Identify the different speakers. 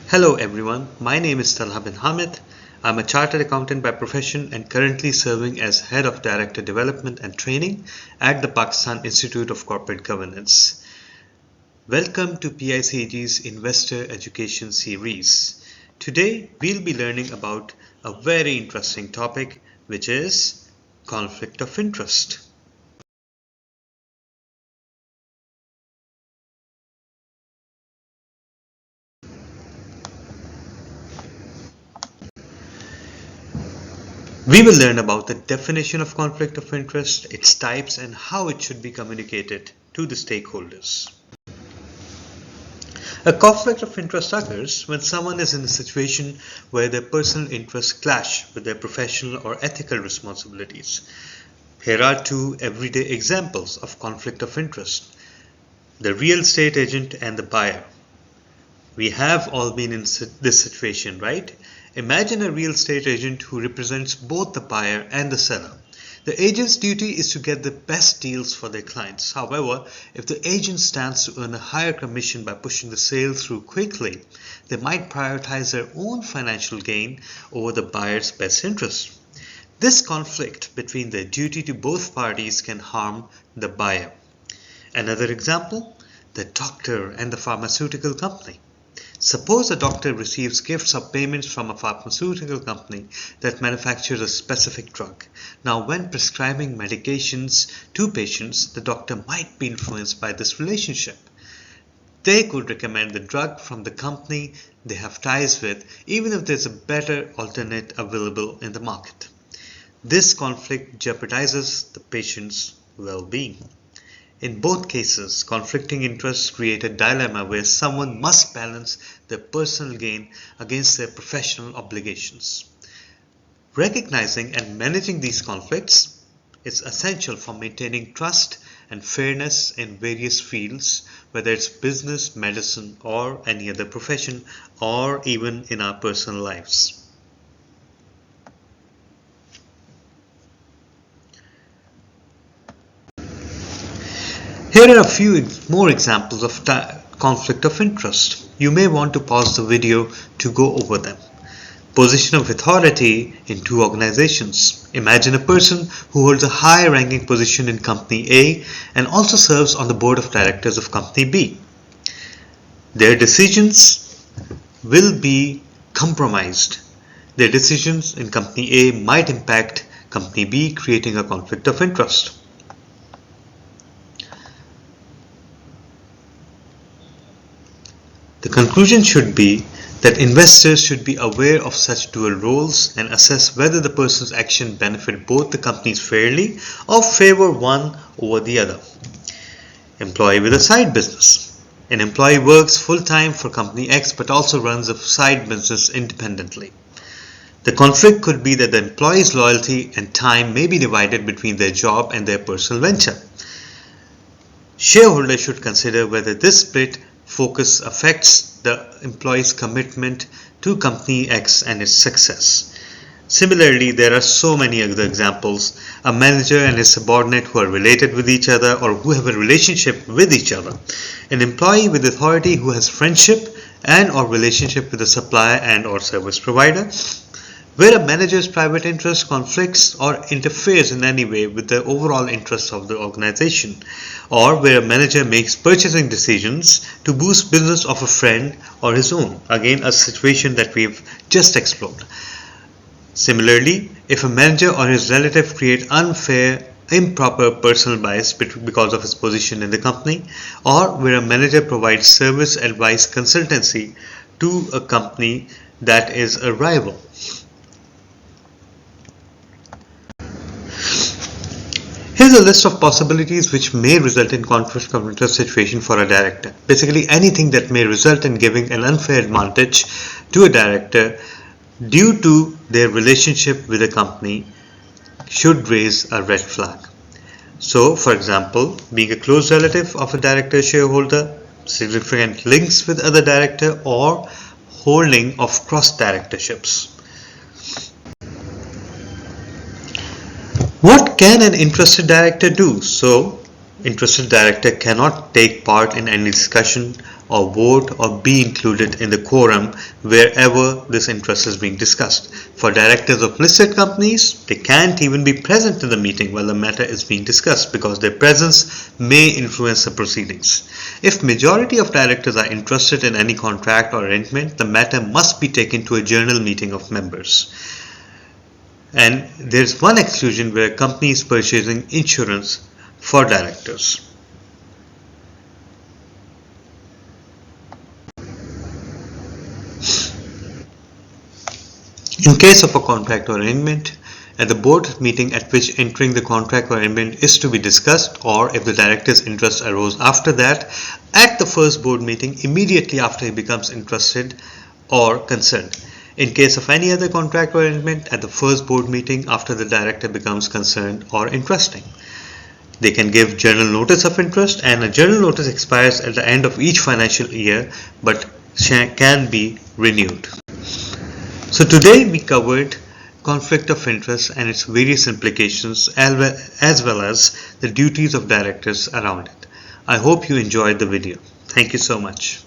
Speaker 1: Hello everyone, my name is Talha bin Hamid. I'm a chartered accountant by profession and currently serving as Head of Director Development and Training at the Pakistan Institute of Corporate Governance. Welcome to PICAG's Investor Education Series. Today we'll be learning about a very interesting topic, which is conflict of interest. We will learn about the definition of conflict of interest, its types, and how it should be communicated to the stakeholders. A conflict of interest occurs when someone is in a situation where their personal interests clash with their professional or ethical responsibilities. Here are two everyday examples of conflict of interest: the real estate agent and the buyer. We have all been in this situation, right? Imagine a real estate agent who represents both the buyer and the seller. The agent's duty is to get the best deals for their clients. However, if the agent stands to earn a higher commission by pushing the sale through quickly, they might prioritize their own financial gain over the buyer's best interest. This conflict between their duty to both parties can harm the buyer. Another example, the doctor and the pharmaceutical company. Suppose a doctor receives gifts or payments from a pharmaceutical company that manufactures a specific drug. Now, when prescribing medications to patients, the doctor might be influenced by this relationship. They could recommend the drug from the company they have ties with, even if there's a better alternate available in the market. This conflict jeopardizes the patient's well-being. In both cases, conflicting interests create a dilemma where someone must balance their personal gain against their professional obligations. Recognizing and managing these conflicts is essential for maintaining trust and fairness in various fields, whether it's business, medicine, or any other profession, or even in our personal lives. Here are a few more examples of conflict of interest. You may want to pause the video to go over them. Position of authority in two organizations. Imagine a person who holds a high-ranking position in Company A and also serves on the board of directors of Company B. Their decisions will be compromised. Their decisions in Company A might impact Company B, creating a conflict of interest. The conclusion should be that investors should be aware of such dual roles and assess whether the person's action benefit both the companies fairly or favor one over the other. Employee with a side business. An employee works full-time for Company X but also runs a side business independently. The conflict could be that the employee's loyalty and time may be divided between their job and their personal venture. Shareholders should consider whether this split focus affects the employee's commitment to Company X and its success. Similarly, there are so many other examples. A manager and his subordinate who are related with each other or who have a relationship with each other. An employee with authority who has friendship and or relationship with a supplier and or service provider. Where a manager's private interest conflicts or interferes in any way with the overall interests of the organization, or where a manager makes purchasing decisions to boost business of a friend or his own, again a situation that we've just explored. Similarly, if a manager or his relative create unfair, improper personal bias because of his position in the company, or where a manager provides service, advice, consultancy to a company that is a rival. Here's a list of possibilities which may result in conflict of interest situation for a director. Basically, anything that may result in giving an unfair advantage to a director due to their relationship with a company should raise a red flag. So, for example, being a close relative of a director shareholder, significant links with other director, or holding of cross directorships. What can an interested director do? So, interested director cannot take part in any discussion or vote or be included in the quorum wherever this interest is being discussed. For directors of listed companies, they can't even be present in the meeting while the matter is being discussed because their presence may influence the proceedings. If majority of directors are interested in any contract or arrangement, the matter must be taken to a general meeting of members. And there's one exclusion where a company is purchasing insurance for directors. In case of a contract or arrangement, at the board meeting at which entering the contract or arrangement is to be discussed, or if the director's interest arose after that, at the first board meeting immediately after he becomes interested or concerned. In case of any other contract or arrangement, at the first board meeting after the director becomes concerned or interested. They can give general notice of interest, and a general notice expires at the end of each financial year but can be renewed. So today we covered conflict of interest and its various implications as well as the duties of directors around it. I hope you enjoyed the video. Thank you so much.